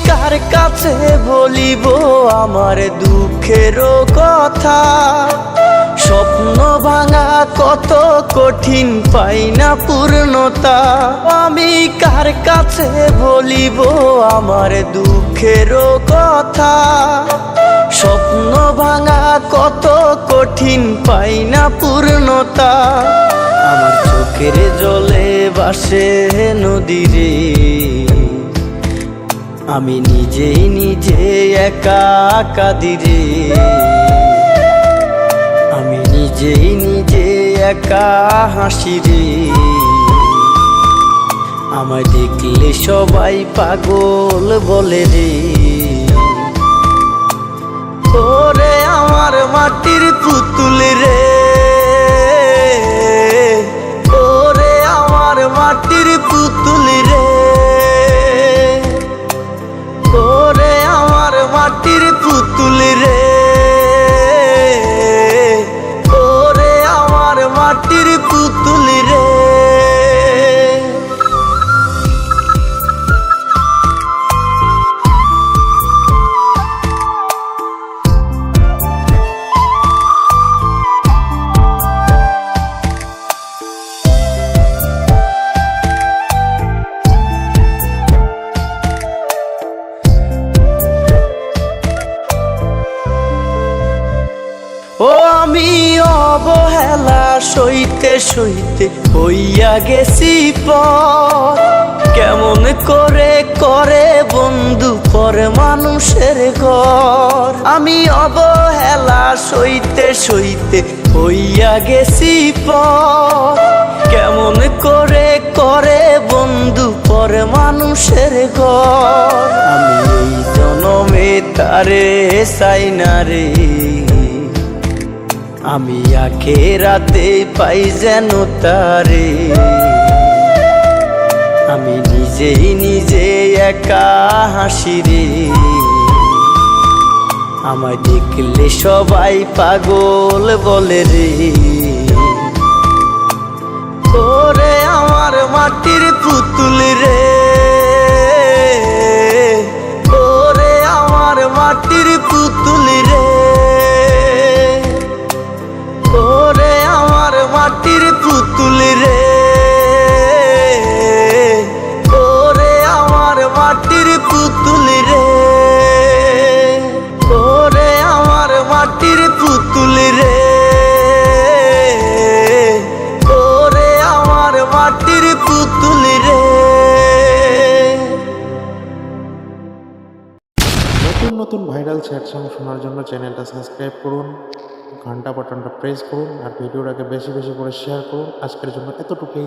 কার কাছে বলিব আমার দুঃখের কথা? স্বপ্ন ভাঙা কত কঠিন, পাই না পূর্ণতা। আমি কার কাছে বলিব আমার দুঃখের কথা? স্বপ্ন ভাঙা কত কঠিন, পাই না পূর্ণতা। আমার চোখের জলে ভাসে নদীরে, আমি নিজেই নিজে একা কাঁদিরে। আমি নিজেই নিজে একা হাসিরে। আমায় দেখলে সবাই পাগল বলে রে। ওরে আমার মাটির পুতুল রে, ওরে আমার মাটির পুতুল রে, ওরে আমার মাটির পুতুল রে, ওরে আমার মাটির পুতুল রে। ও আমি অবহেলা সইতে সইতে হইয়া গেছি পর। কেমন করে করে বন্ধু পর মানুষের ঘর। আমি অবহেলা সইতে সইতে হইয়া গেছি পর। কেমন করে করে বন্ধু পর মানুষের ঘর। আমি এই জনমে তারে চাই না রে, আমি আখেরাতে পাই যেন তারে। আমি নিজেই নিজে একা হাসিরে। আমায় দেখলে সবাই পাগল বলে রে। ওরে আমার মাটির পুতুল রে, ওরে আমার মাটির পুতুল রে, ওরে আমার মাটির পুতুল রে, ওরে আমার মাটির পুতুল রে, ওরে আমার মাটির পুতুল রে, ওরে আমার মাটির পুতুল রে। নতুন নতুন ভাইরাল চ্যাট সং শোনার জন্য চ্যানেলটা সাবস্ক্রাইব করুন, ঘন্টা বাটনটা প্রেস করুন আর ভিডিওটাকে বেশি বেশি করে শেয়ার করুন। আজকের জন্য এতটুকুই।